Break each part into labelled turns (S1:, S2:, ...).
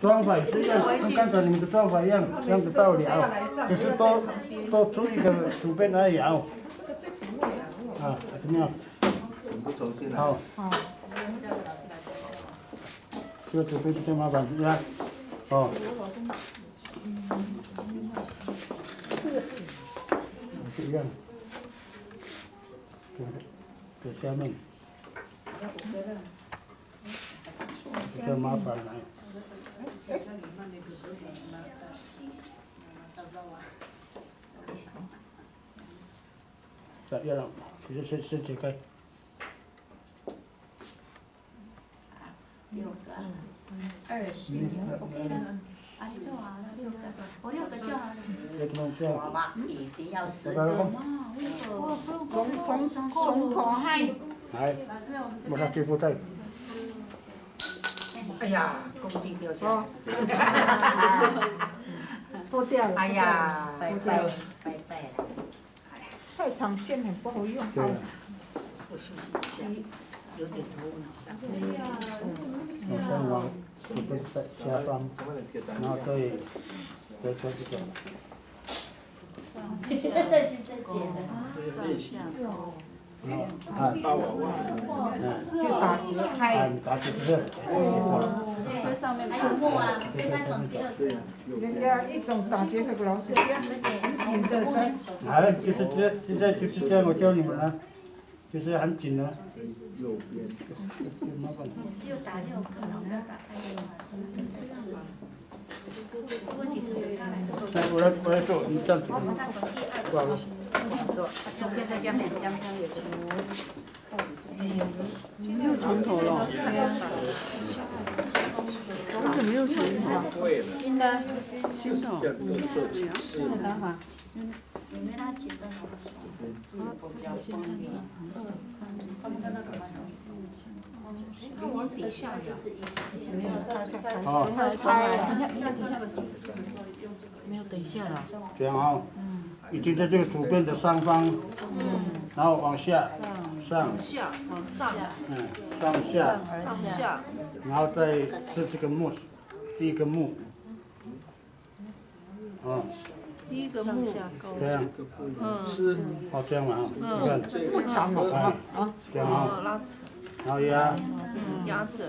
S1: 装法也是一样，跟刚才你们的装法一样，这样子道理啊，只是多出一个主边而已啊。啊，怎么样？好。这个主边比较麻烦，是吧？哦。是一样。这下面比较麻烦了。再要让，其实先解开。
S2: 6个，20，OK 了。啊，6啊，6个，我6个就好了。
S1: 好吧，
S2: 一定要10个嘛。
S3: 从头嗨。
S1: 来，我来这副带。
S3: 哎呀，公鸡掉下来。脱掉了。哎呀，
S2: 拜拜了。
S3: 太长线很不好用。
S4: 我休息一下，有点头脑。
S1: 我先往这边下方，然后再做这个。
S2: 对，再剪了。
S3: 就打结开。
S1: 打结是。
S2: 这上面还有木啊，现在从第2个。
S3: 人家一种打结这个老师这样紧的塞。
S1: 哎，就是这，现在就是这样，我教你们了，就是很紧的。
S2: 只有打6个，不要打太多了，问题是他来的时候。
S1: 我来做，你这样子。
S2: 他从第2个。
S4: 中间再加点姜也出。
S3: 没有从头了。我怎么没有从头？
S4: 新的。
S3: 新的。
S4: 很好。
S2: 有没有那几个好说？看我底下
S1: 好。
S4: 没有等一下了。
S1: 这样啊。已经在这个主边的上方，然后往下，上，
S3: 下往上，
S1: 上下，
S3: 上下，
S1: 然后再是这个木，第一个木，
S3: 第一个木，
S1: 这样，好这样嘛你看，
S3: 木长了
S1: 这样啊，
S3: 拉扯，
S1: 然后压
S3: 着，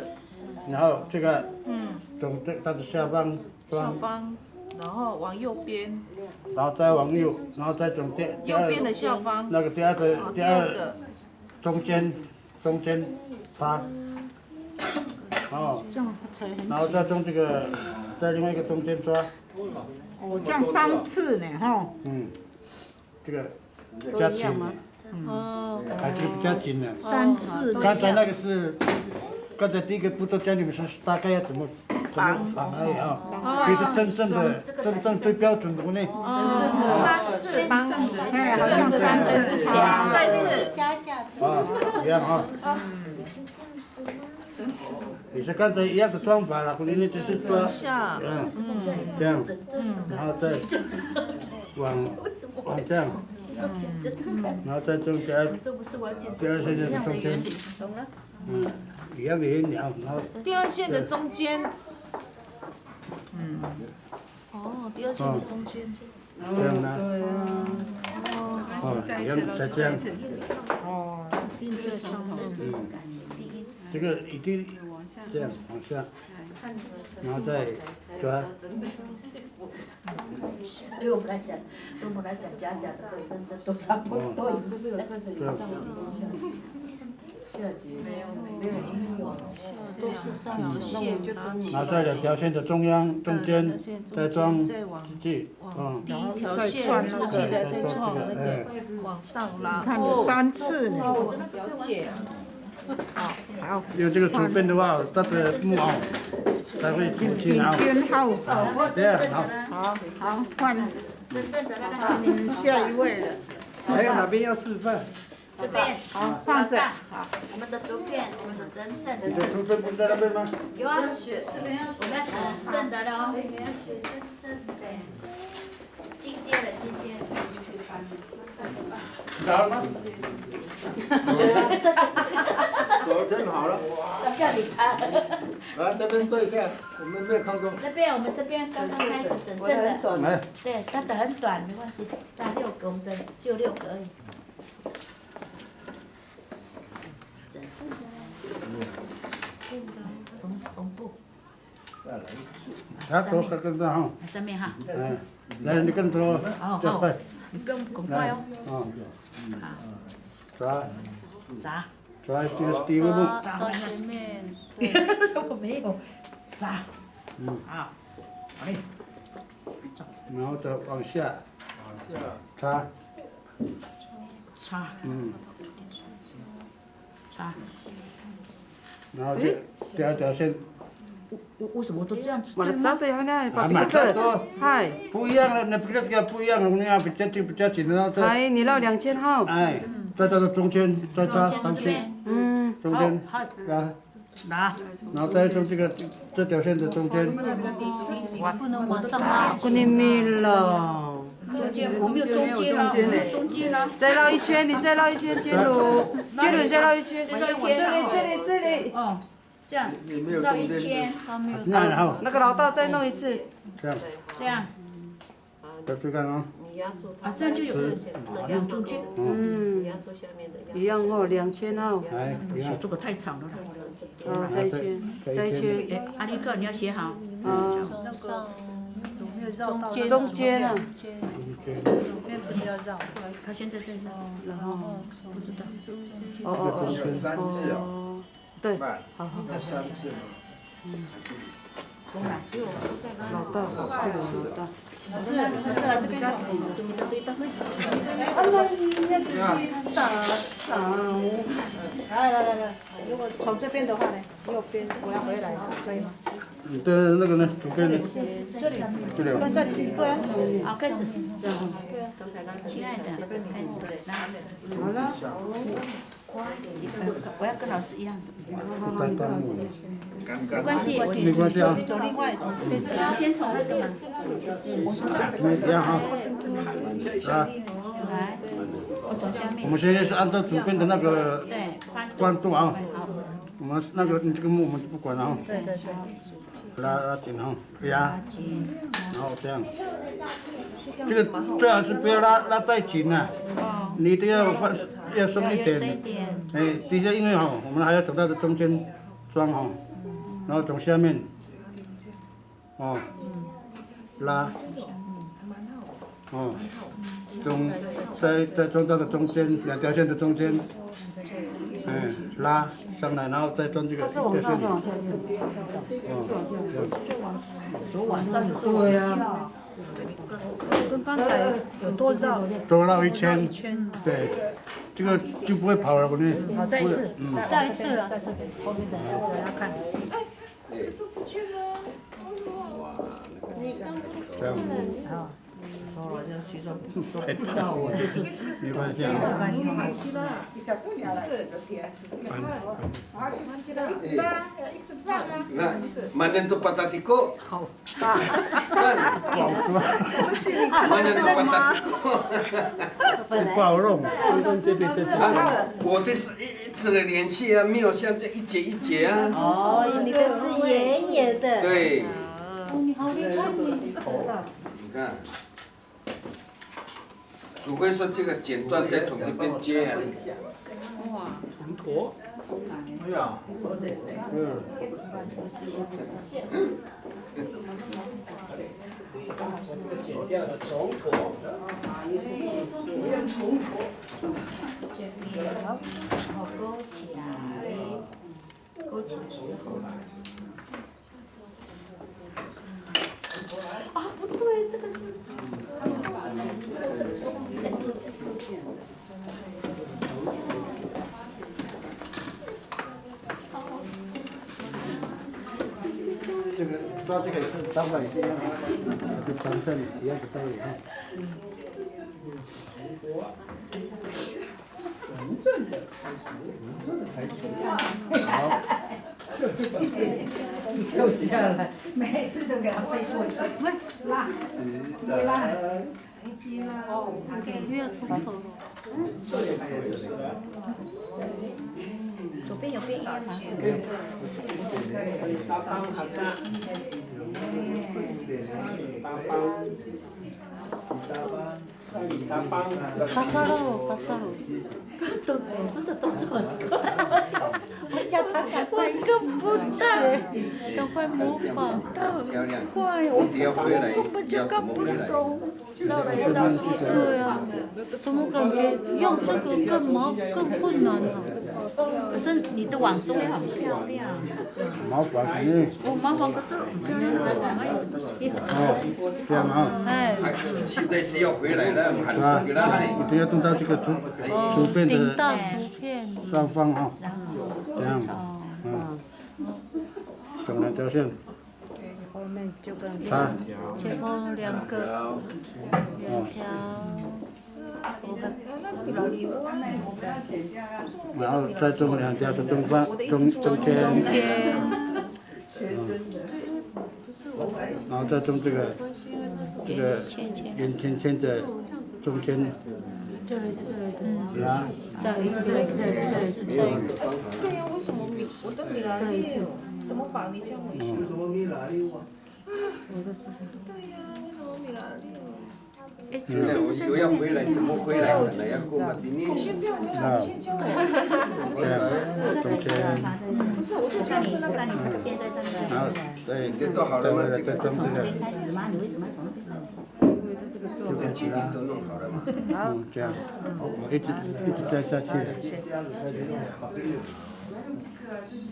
S1: 然后这个，从它的下方装。
S3: 然后往右边，
S1: 然后再往右，然后再从
S3: 右边的下方，
S1: 那个第二个中间插，然后再从这个在另外一个中间抓。
S3: 哦，这样3次呢，哈。
S1: 这个比较紧的，还是比较紧的。
S3: 3次。
S1: 刚才那个是，刚才第一个步骤教你们是大概要怎么绑而已啊，就是真正最标准的呢。
S3: 3次绑，哎，好像3次是加，再次
S2: 加。
S1: 一样啊。也是刚才一样的装法了，你只是抓，这样，然后再往这样，然后再中间，第2线的中间，一样的原理啊，然后。
S3: 第2线的中间。第2线的中间。
S1: 这样呢？一样再这样。
S3: 钉在上面。
S1: 这个一定这样往下，然后再抓。
S2: 对我们来讲，假的和真都差不多。
S4: 是这个课程以上的下节没有，都是上线，
S1: 然后在2条线的中间再装字句，
S3: 第1条线出去再创那个往上拉。看有3次呢。了解。好。
S1: 用这个主边的话，它的木偶才会挺轻啊。这样好。
S3: 好，换。下一位了。
S1: 还有哪边要示范？
S2: 这边。
S3: 好，放着。
S2: 好，我们的竹片，我们的真正的。
S1: 你的主边不在那边吗？
S2: 有啊，我们要真正的喽。对。进阶了。
S1: 好了。昨天好了。
S2: 不要理他。
S1: 来这边坐一下，我们没有空中。
S2: 我们这边刚刚开始整正的。
S1: 来，
S2: 对，它的很短，没关系，大6个，我们的只有6个而已。整正的。缝布。
S1: 他多跟着哈。
S2: 上面哈。
S1: 嗯，来你跟着，加快。
S2: 你不用滚快哦。
S1: 好。
S2: 砸。
S1: 抓这个第一步。
S4: 砸到前面。
S2: 我没有。砸。好。好嘞。
S1: 然后再往下。擦。
S2: 擦。擦。
S1: 然后就第二条线。
S2: 为什么都这样子？
S3: 我的早对那把这个嗨。
S1: 不一样了，那这个不一样了，你要比较紧，然后再。
S3: 嗨，你绕2000号。
S1: 哎，再到中间，再插上去。中间。
S2: 拿。
S1: 然后再从这条线的中间。
S4: 不能往上拉。
S3: 给你米了。
S2: 中间我没有中间了，中间了。
S3: 再绕一圈，你再绕一圈，接鲁，你再绕一圈。这里。
S2: 哦。这样，绕一圈，
S3: 那个老道再弄一次。
S2: 这样。
S1: 再注意看啊。
S2: 啊，这样就有中间。
S3: 一样哦，2000号。
S1: 哎，一样。
S2: 这个太长了啦。
S3: 再一圈，再一圈。
S2: 哎，阿力哥，你要写好。
S3: 中间啊。
S2: 他现在在这。
S3: 然后。
S2: 不知道。
S3: 哦。对，好。
S5: 3次吗？
S2: 重来。
S3: 老道，老道。
S2: 不是啦，这边就来，如果从这边的话呢，右边我要回来，可以吗？
S1: 你的那个呢？左边呢？
S2: 这里。
S1: 这里。
S2: 这里，对啊。好，开始。亲爱的，开始，来。好了。我要跟老师一样。没关系，
S1: 没关系啊。
S2: 走另外，从这边走。先从那个嘛。
S1: 一样哈。
S2: 来，我从下面。
S1: 我们现在是按照左边的那个宽度啊。我们那个这个木我们就不管了啊。
S2: 对。
S1: 拉紧哈，压，然后这样。这个最好是不要拉太紧了，你一定要松一点。哎，底下因为哈，我们还要从它的中间装哈，然后从下面，拉，再装到的中间，2条线的中间，拉上来，然后再装这个线。
S2: 手往上。
S3: 对呀。
S2: 跟刚才有多绕？
S1: 多绕一圈。对，这个就不会跑了，我们。
S2: 好，再一次。
S4: 再一次了。
S2: 在这边，后面的我要看。哎，这是不见了。
S1: 这样。
S2: 好。哦，要去说。
S1: 知道我就是没关系啊。
S5: Mana tu patah tiko? Mana tu patah tiko?
S1: 不好弄。
S5: 我的是一直的联系啊，没有像这一节一节啊。
S4: 哦，你的是圆圆的。
S5: 对。
S4: 你好厉害，你
S5: 你看。除非说这个剪断再从这边接啊。
S6: 哇，重坨。哎呀。剪掉的重坨。不要重坨。
S2: 然后勾起来，勾起来之后。啊，不对，这个是。
S1: 这个抓这个是当然是一样的，就当这里一样的道理哈。
S6: 真正的开始，真的开始。好。
S4: 就下来，每次都给他飞过去。喂，拉，拉，哦，给月从头。
S2: 左边有变音吗？
S4: 巴萨罗，巴萨罗。真的动作很快，我叫他赶快跟不到，赶快模仿，他很快，我根本就看不懂。对啊，怎么感觉用这个更困难呢？
S2: 可是你的网中也很漂亮。
S1: 麻烦肯定。
S2: 我麻烦可是漂亮。
S1: 这样啊。
S4: 哎。
S5: 现在是要回来了，还回来
S1: 啊，一定要动到这个图片的上方啊，这样，总两条线，三，
S4: 前后两个，两条，
S1: 然后再中两条的中间，然后再中这个圆圈圈的中间。
S4: 这里是，
S1: 啊。
S4: 这里是，
S3: 对呀，为什么我的米兰利怎么绑？你教我一下。对呀，为什么米兰利？
S2: 哎，这个是在上面。
S5: 回来怎么回来的？要过嘛？
S3: 你先不要回来，你先教我。
S1: 这样，中间。
S3: 不是，我就教是那个。
S1: 然后对，
S5: 都好了吗？这个
S1: 中这个。
S5: 这个基底都弄好了嘛？
S1: 这样，一直再下去。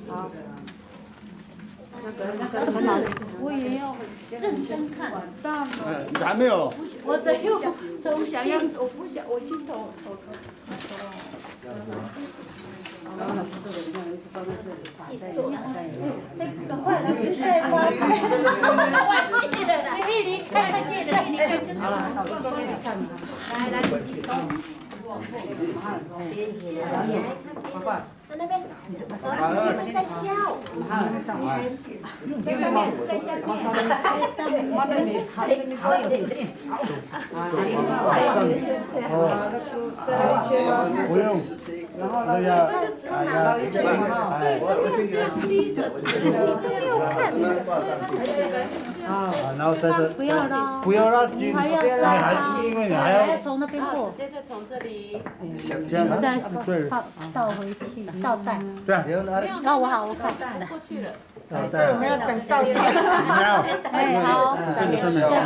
S4: 好。我也要认真看。
S1: 还没有。
S4: 我的又从想要，我不想，我镜头。赶快来，再挖开。
S2: 忘记了啦。
S4: 你离开，
S2: 忘记了，你离开。
S4: 好了，来来，别写，在那边，在教。在上面是在下面。好有点。
S1: 不用，那要，然后在这，不要拉筋，因为你还要
S4: 从那边过，
S7: 接着从这里，
S1: 这样
S4: 再
S1: 对，
S4: 倒回去，倒带。
S1: 这样，
S4: 那我好，我看。
S7: 过去了。
S1: 对，
S3: 我们要等到底。
S4: 哎，好，在上面，
S3: 我就是要当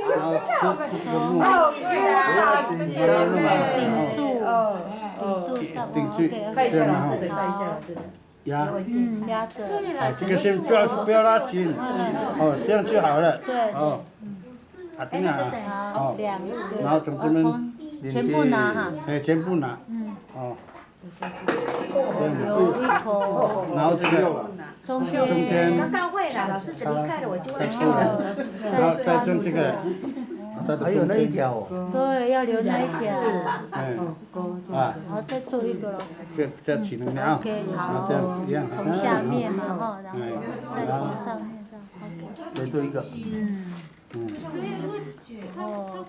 S1: 然后
S4: 顶住，
S1: 顶住，这样哈，压，
S4: 压着。
S1: 这个先不要拉筋，哦，这样就好了，哦，啊，这样啊，哦，然后从这边
S4: 全部拿哈。
S1: 哎，全部拿，哦，
S4: 有一口，
S1: 然后这个
S4: 中间，
S2: 刚刚会了，老师离开了我就会去了。
S1: 然后再种这个，还有那一条哦，
S4: 对，要留那一条，
S1: 哎，
S4: 然后再做一个，
S1: 比较起能量啊，然后这样一样，
S4: 从下面嘛哈，然后再从上面这样，
S1: 再做一个，
S4: 哦，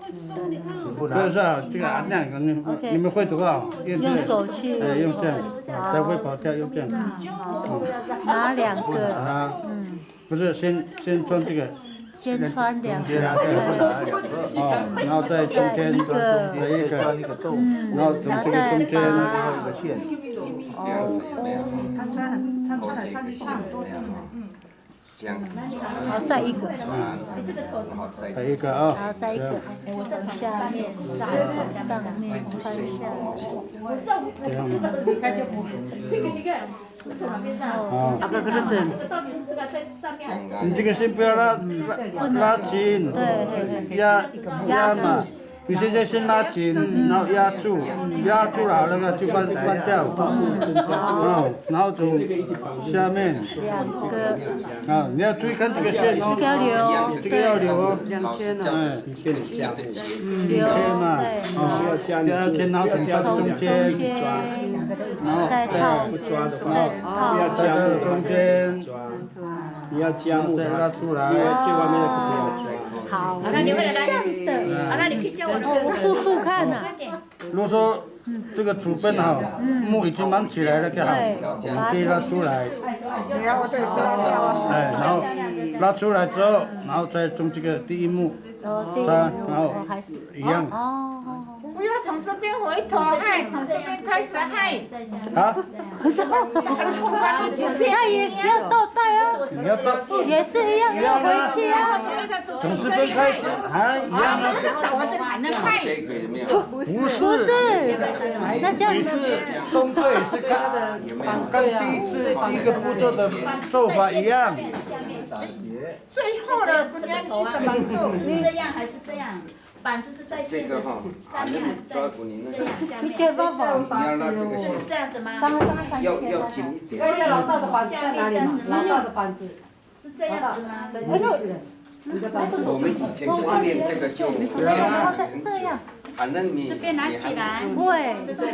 S1: 不是啊，这个按量你们会多少？
S4: 用手去，
S1: 哎，用这样，才会跑跳，用这样。
S4: 拿两个，
S1: 啊，不是，先穿这个。
S4: 先穿两个，
S1: 哦，然后在中间一个，然后从这个中间一个线。
S5: 这样子有没有？
S3: 他穿的差不多。
S5: 这样子。
S4: 好，再一个。
S5: 好，
S1: 再一个啊。
S4: 然后再一个，从下面，从上面穿下来。
S1: 这样嘛。
S2: 离开就不会。你看。从旁边上，这个到底是这个在上面还是？
S1: 你这个先不要拉紧，压嘛。你现在先拉紧，然后压住了那个就关掉，然后从下面，啊，你要注意看这个线哦，这个要留哦，留嘛，第二圈然后从中间，然后
S4: 再套，
S1: 再套中间。你要加木再拉出来，最外面的不要。
S4: 好，
S2: 那你会来，那你可以教我。
S4: 我数数看呐。
S1: 如果说这个主边哈，木已经忙起来了，就好，可以拉出来。哎，然后拉出来之后，然后再种这个第一木，然后一样。
S3: 不要从这边回头，嗨，从这边开始嗨。
S1: 啊？
S4: 他也要倒带啊，
S1: 你要到
S4: 也是一样要回去啊。
S1: 从这边开始，还一样啊？
S5: 这个有没有？
S1: 不是，
S4: 不是，那这样
S1: 你是动作也是跟第一个步骤的做法一样。
S3: 最后的时间你什么度？
S2: 是这样还是这样？板子是在线的上面还是在这样下面？
S5: 你要让这个
S2: 就是这样子吗？
S5: 要紧一点。
S7: 所以老大的板子在哪里嘛？老大的板子
S2: 是这样子吗？
S5: 我们以前光练这个就练很久，反正你
S2: 这边拿起来，
S4: 会，
S2: 这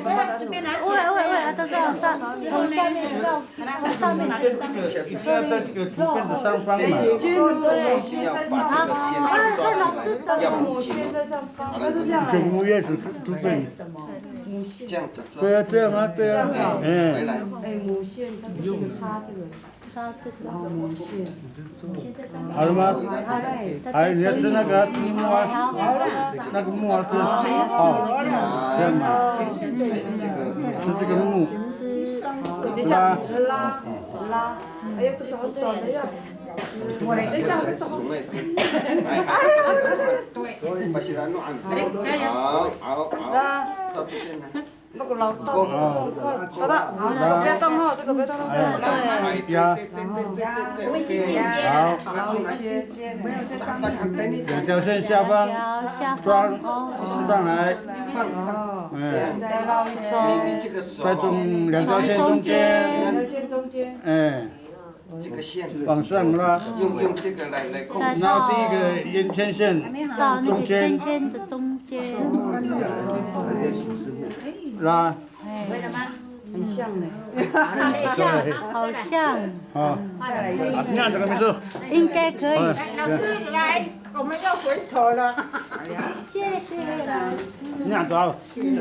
S2: 边拿起来，
S4: 会，就这样上，从下面到从上面去上面。
S1: 你现在在这个主边的上方嘛。
S5: 首先要把这个线抓起来，要很紧。好了，
S1: 这个木叶是主边。
S5: 这样子抓。
S1: 对啊，这样啊，对啊，
S5: 回来。
S7: 母线，它就是插这个，
S4: 插这个。
S7: 母线。
S1: 好了吗？还你要吃那个木啊，那个木啊是哦，这样嘛，吃这个木，
S7: 拉，哎呀，都是很短的呀。
S5: 从那边，把西兰弄好，到这边来。
S7: 那个老大，老大，不要动哈，这个不要动。
S1: 压，好，两条线下方抓上来，
S5: 你这个手，
S1: 再中两条线中间，哎，
S5: 这个线
S1: 往上拉，
S5: 用这个来控制。
S1: 然后第一个圆圈线
S4: 到那个圈圈的中间。
S1: 拉，
S2: 会了吗？
S7: 很像呢。
S4: 好像，
S1: 好，你看这个没事，
S4: 应该可以。
S3: 老师来，我们要回头了。
S4: 谢谢老师。
S1: 你看多少？
S2: 现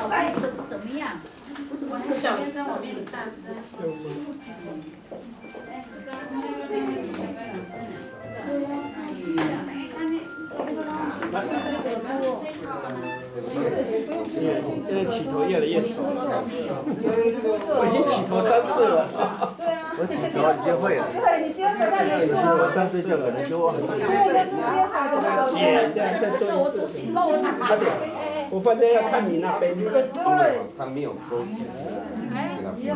S2: 在可是怎么样？
S3: 小声，我比你大声。
S6: 现在起头越来越熟了，我已经起头3次了。
S8: 我起头已经会了，起头3次就可能就忘了。
S6: 剪，再做1次。我反正要看你那边。
S5: 他没有勾紧，给他拼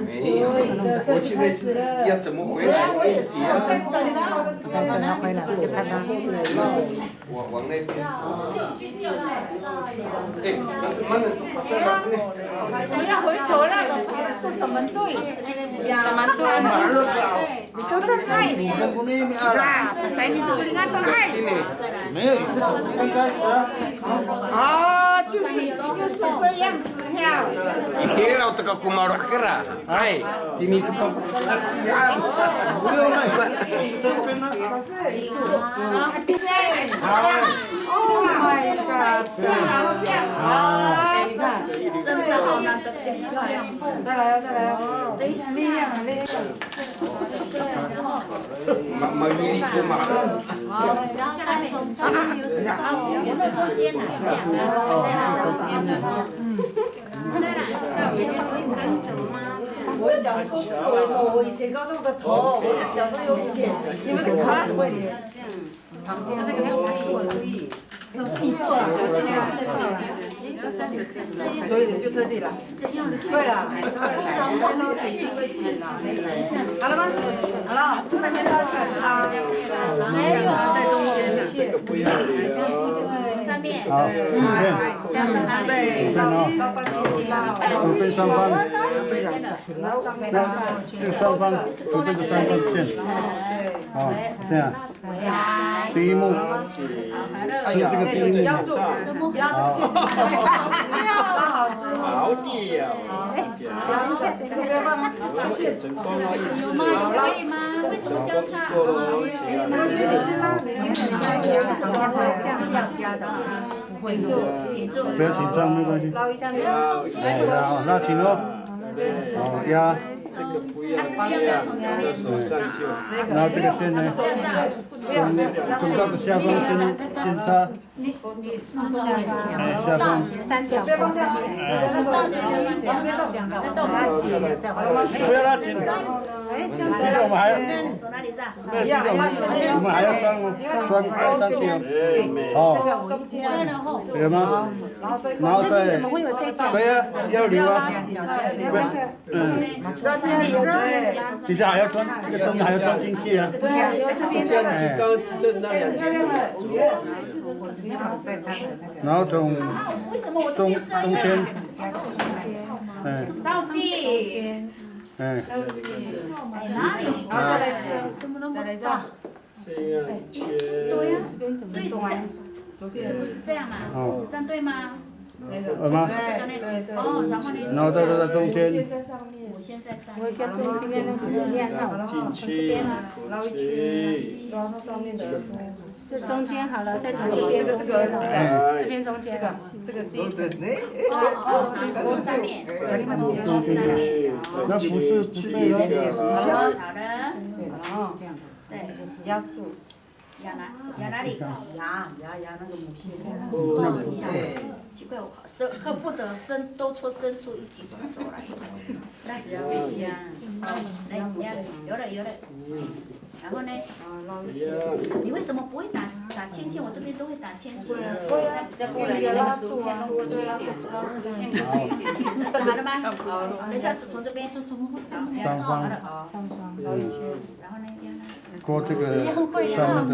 S5: 没有，我现在是要怎么回来？我也是要
S7: 等他回来，我就看他。
S5: 我往那边。哎，慢点，
S3: 我要回头了，这什么队？什么队？你都在爱你啦，谁你都应该都爱你。
S1: 没有，刚开始啊。
S3: 哦，就是这样子呀。
S5: Kira utaka kumaru akira. Hai, ini tuh kau.
S1: 不用了，这边呢？Oh
S3: my god！ 这样这样啊，你看，
S2: 真的好难得漂亮。
S7: 再来啊，再来啊！力量啊，力量！Mamili
S5: kumaru.
S4: 好，然后再从中间
S2: 有没有中间哪这样？
S7: 我讲说四维头，我以前高中的头，我讲都有剪，你们看会的。旁边那个做而已，都是你做的，所以你就特地了。对了，好了吗？好了，这边先到这啊。
S4: 没有，
S6: 这个不要脸。
S2: 上面。
S1: 好，影片，影片哦，左边上方，那这个上方，左边的上方线，好，这样，第一幕，是这个第一幕，
S6: 好屌！成功了一次，
S2: 可以吗？为什么交叉？
S1: 不要紧张，没关系。好，那请哦。好，压。
S6: 这个不要这样，放到手上就。
S1: 然后这个线呢，中道的下方先插。下方。
S4: 3条。
S1: 不要拉紧。其实我们还要，我们还要穿上去哦。有吗？然后再，对呀，要留啊。底下还要穿，这个中间还要穿进去啊。
S6: 这样你就刚正那2节怎么做？
S1: 然后中间，
S2: 到底。
S1: 哎，
S2: 哪里？
S7: 再来一次。
S6: 这样圈。
S2: 对呀，对，是不是这样嘛？这样对吗？
S1: 有吗？
S2: 哦，然后呢？
S1: 然后再在中间。
S2: 我先在上
S4: 我跟中间那个练好，
S6: 进去，
S4: 这中间好了，再从这边中间了，这边中间了，
S7: 这个第一次。
S2: 上面，
S1: 那不是
S2: 好的，
S7: 这样的，
S2: 对，
S7: 就是压住。
S2: 压哪里？
S7: 压那个母线。
S2: 奇怪，我恨不得多伸出一几只手来。来，有了。然后呢？你为什么不会打芊芊？我这边都会打芊芊。
S7: 拉住啊！
S2: 好了吗？等一下从这边。
S1: 上方。
S2: 然后呢？
S1: 过这个上面的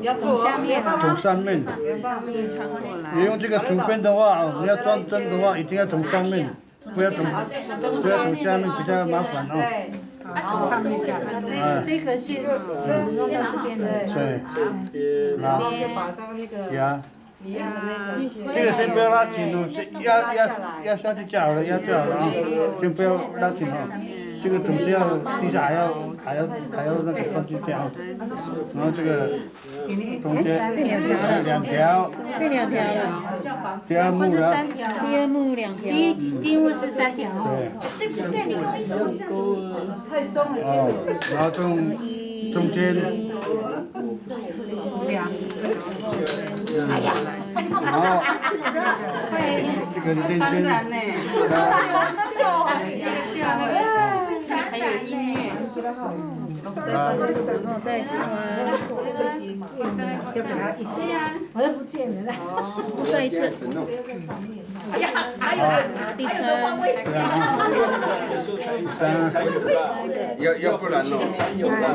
S1: 面，从上面，从上面。你用这个主边的话，你要装针的话，一定要从上面，不要从下面，比较麻烦哦。
S7: 上面下来。
S4: 这个线弄到这边的，
S1: 对，
S7: 然后就把到那个
S1: 压。这个先不要拉紧哦，压下去就好了，压就好了啊，先不要拉紧哦。这个总是要底下还要那个放进去啊，然后这个中间2条，
S4: 这2条了，
S1: 第二幕
S4: 不是
S1: 了，
S4: 3条，第2幕2条，第一幕是3条。
S2: 对，你为什么这样子？
S7: 太松了。
S1: 哦，然后中间，
S7: 这样。
S1: 哎呀，然后这个中间，
S4: 才有音乐。然后再穿，
S7: 就给它一起。
S4: 我又不见了，再一次。
S2: 哎呀，还有
S4: 第3。
S5: 要不然哦，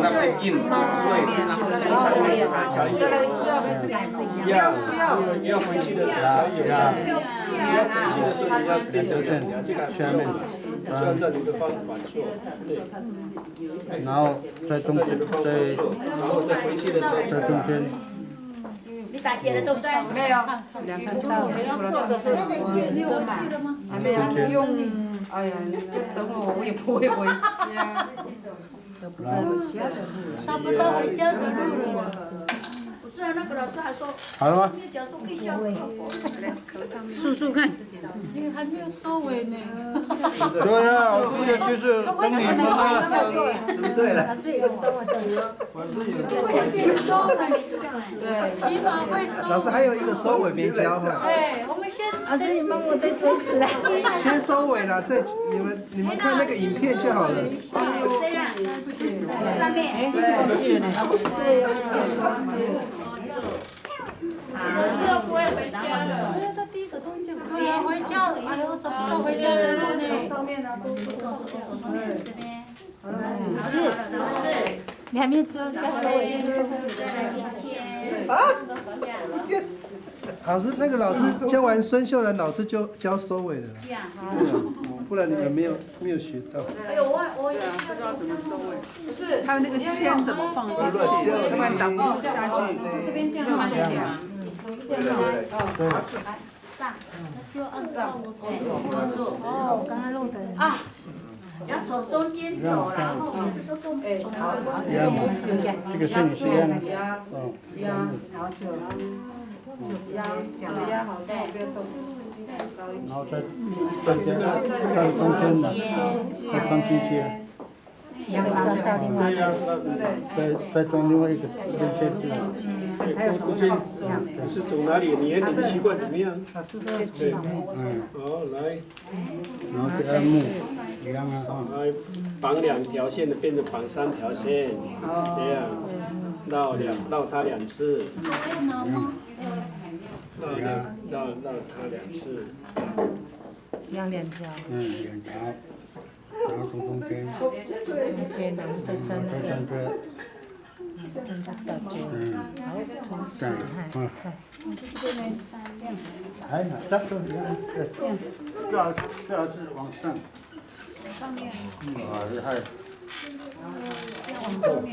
S5: 那边硬就不会。
S7: 再来一次啊！
S6: 要回去的时候才有，要回去的时候你要这样这个
S1: 下面，
S6: 就按照你的方法做，对。
S1: 然后在中间，
S6: 然后再回去的时候
S1: 在中间。
S2: 你打结了对不对？
S7: 没有，2分到。还没有用。哎呀，你就等我也不会回家。找不到回家的路。
S4: 找不到回家的路了。
S2: 虽然那个老师还说，
S1: 好了吗？
S4: 数数看，
S3: 因为还没有收尾呢。
S1: 对呀，我这个就是等你们啊。
S8: 对了。
S3: 对，起码会收。
S8: 老师还有一个收尾没教哈。
S3: 对，我们先。
S4: 老师你帮我再做一次来。
S8: 先收尾了，再你们看那个影片就好了。
S2: 这样，上面。
S3: 对。我是不会回家的。对啊，他第一个东西。对啊，回家了，哎呦，找不到回家的路呢。上面呢，都是。
S2: 这边。
S4: 是。你还没有知道？
S2: 再来1000。
S8: 啊，不见。老师，那个老师教完孙秀兰老师就教收尾的了，
S2: 这样。
S8: 不然你们没有学到。
S7: 哎呦，我也
S3: 不知道怎么收尾。
S7: 不是，
S3: 还有那个签怎么放进去，要不然打不下去。
S7: 是这边这样吗？这样吗？是这样吗？
S8: 对。
S2: 上。
S4: 就按照我
S2: 做。
S4: 哦，我刚刚弄的。
S2: 啊。要从中间走，然后
S7: 哎，好，
S1: 一样嘛，这个是你是一样的。哦。
S7: 好久了，就直接讲了。压好，这样不要动。
S1: 然后再加中间的，再放进去。再装另外一个连接进来。
S6: 不是走哪里？你的习惯怎么样？
S7: 对。
S6: 好，来。
S1: 然后给按木，一样啊哈。
S6: 来，绑2条线的变成绑3条线，这样绕它2次。绕它2次。
S4: 两条。
S1: 2条。然后从中间。
S4: 中间然后再穿那个。
S1: 这样，还好，这时候你看，最好是往上。上面。哇，厉害。
S4: 往上面。